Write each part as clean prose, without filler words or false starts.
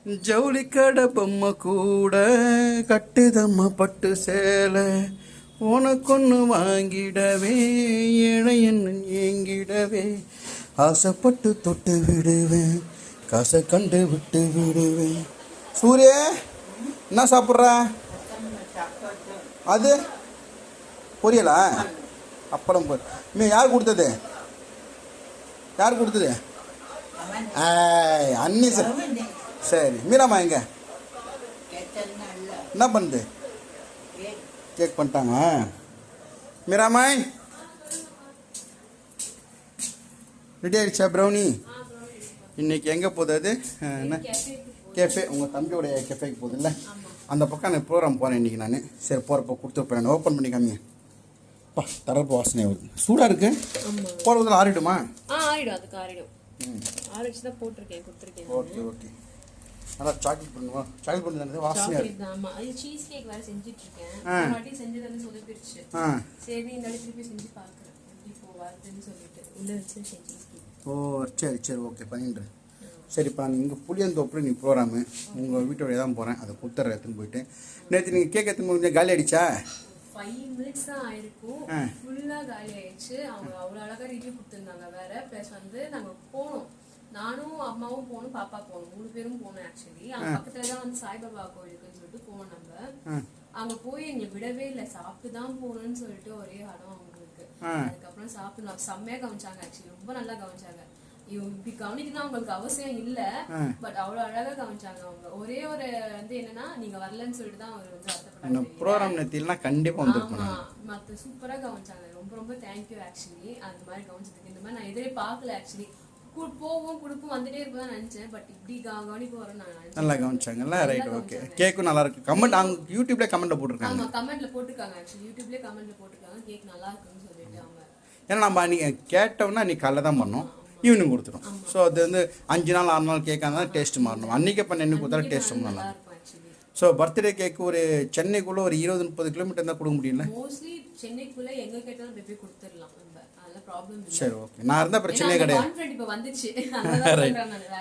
ஜவுளி கடை பொம்மை கூட கட்டுதம்மா பட்டு சேலை உனக்கொன்று வாங்கிடவே ஏழை என்ன ஏங்கிடவே ஆசைப்பட்டு தொட்டு விடுவேன் காசை கண்டு விட்டு விடுவேன். சூரிய என்ன சாப்பிட்ற? அது பொரியலா? அப்பளம் யார் கொடுத்தது? யார் கொடுத்தது? அண்ணி சார். சரி, மீராமா எங்க என்ன பண்ணுது? கேக் பண்ணிட்டாங்க. மீராமாய் ரெடி ஆயிடுச்சா ப்ரௌனி? இன்னைக்கு எங்கே போகுது அது? என்ன கேஃபே? உங்கள் தம்பியோடைய கேஃபேக்கு போகுது இல்லை? அந்த பக்கம் நான் ப்ரோக்ராம் போகிறேன் இன்றைக்கி நான். சரி, போகிறப்ப கொடுத்து போகிறேன். ஓப்பன் பண்ணி காமிங்க. பா, தரப்பு வாசனை வருது. சூடாக இருக்கு. போகிறதுல ஆறிடுமா? ஆறிடும். அதுக்கு ஆறிடும். ஆறிச்சு தான் போட்டிருக்கேன், கொடுத்துருக்கேன். Okay okay. நல்லா சாக்லேட் பண்ணுவா. சாக்லேட் பண்ணி தானே வாசனையாக இருக்கு. ஆமாம், அது சீஸ் கேக் வேறு செஞ்சுட்டு இருக்கேன். ஒரு வாட்டி செஞ்சது வந்து சொதப்பிடுச்சு. சரி, இந்த திருப்பி செஞ்சு பார்க்குறேன் எப்படி போவாதுன்னு சொல்லிட்டு உள்ள வச்சு செஞ்சு. ஓ சரி சரி, ஓகே பண்ணிடுறேன். சரிப்பா, நீங்கள் புளியந்தோப்பில் நீ ப்ரோக்ராமு உங்கள் வீட்டோட தான் போகிறேன். அதை கொடுத்துட்றேன் எடுத்துன்னு போயிட்டு. நேற்று நீங்கள் கேக் எடுத்துன்னு போய் காலி ஆகிடுச்சா? 5 minutes தான் ஆயிருக்கும். ஃபுல்லாக காலி ஆயிடுச்சு. அவங்க அவ்வளோ அழகாக ரிவ்யூ கொடுத்துருந்தாங்க வேற. ப்ளஸ் வந்து நாங்கள் போனோம், நானும் அம்மாவும் போகணும், பாப்பா போகணும், 3 பேரும் போனோம். ஆக்சுவலி அங்கே பக்கத்தில் தான் வந்து சாய்பாபா கோயிலுக்குன்னு சொல்லிட்டு போனோம். நம்ம அங்கே போய் எங்களை விடவே இல்லை, சாப்பிட்டு தான் போகணும்னு சொல்லிட்டு ஒரே இடம் அவங்களுக்கு. அதுக்கப்புறம் சாப்பிட்டு செம்மையாக கவனிச்சாங்க. ஆக்சுவலி ரொம்ப நல்லா கவனிச்சாங்க. இப்படி கவனிக்கணும் அவங்களுக்கு அவசியம் இல்ல, பட் அவ்வளவு அழகா கவனிச்சாங்க அவங்க. ஒரே ஒரு வந்து என்னன்னா, நீங்க வரலன்னு சொல்லிட்டு தான் அவர் வந்து வருத்தப்பட்டாங்க. ப்ரோகிராம் நேத்திலனா கண்டிப்பா வந்திருப்பாங்க. மத்த சூப்பரா கவனிச்சாங்க. ரொம்ப ரொம்ப தேங்க் யூ. ஆக்சுவலி அந்த மாதிரி கவனிச்சதுக்கு இந்த மாதிரி நான் எதிரே பார்க்கல. ஆக்சுவலி போவோம் கொடுப்போம் வந்துட்டே இருப்பதான் நினைச்சேன், பட் இப்படி கவனிப்பு வரும் நான் நினைச்சேன். நல்லா கவனிச்சாங்கல்ல? Right, okay. கேக்கும் நல்லா இருக்கு. கமெண்ட் அவங்க யூடியூப்ல கமெண்ட்ல போட்டுருக்காங்க. ஆமா, கமெண்ட்ல போட்டுருக்காங்க. ஆக்சுவலி யூடியூப்ல கமெண்ட்ல போட்டுருக்காங்க கேக் நல்லா இருக்குன்னு சொல்லிட்டு அவங்க. ஏன்னா நம்ம நீ கேட்டோம்னா நீ காலைல தான் பண்ணோம், ஈவினிங் கொடுத்துரும். ஸோ அது வந்து 5 நாள் 6 நாள் கேக்காக இருந்தால் டேஸ்ட் மாறணும். அன்றைக்கே பண்ண என்ன கொடுத்தாலும் டேஸ்ட் நல்லா இருக்கும். ஸோ பர்த்டே கேக்கு ஒரு சென்னைக்குள்ளே ஒரு 20-30 கிலோமீட்டர் தான் கொடுக்க முடியல. மோஸ்ட்லி சென்னைக்குள்ளே எங்கே கேட்டாலும் பேபி கொடுத்துடலாம். அதெல்லாம் ப்ராப்ளம் இல்லை. சரி, ஓகே. நான் இருந்தால் பிரச்சனையே கிடையாது. கான்ஃபிடென்ட் இப்போ வந்துச்சு.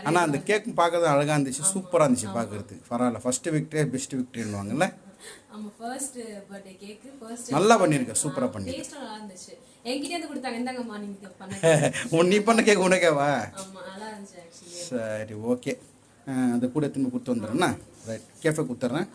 ஆனால் அந்த கேக்கு பார்க்கறது அழகாக இருந்துச்சு, சூப்பராக இருந்துச்சு பார்க்கறதுக்கு. பரவாயில்ல, ஃபர்ஸ்ட் விக்டரி பெஸ்ட் விக்டரின்னுவாங்கல்ல. ஆமா, ஃபர்ஸ்ட் பர்த்டே கேக் ஃபர்ஸ்ட் நல்லா பண்ணிருக்க, சூப்பரா பண்ணி. டேஸ்ட் நல்லா இருந்துச்சு. என்கிட்ட இருந்து கொடுத்தாங்க, இந்தாங்கம்மா நீங்க பண்ண. நீ பண்ண கேக் உனக்கேவா? ஆமா, நல்லா இருந்துச்சு ஆக்சுவலி. சரி, ஓகே. அந்த கூட திரும்ப கொடுத்து வந்துடுறேன்னா ரைட், கேஃபே கொடுத்துட்றேன்.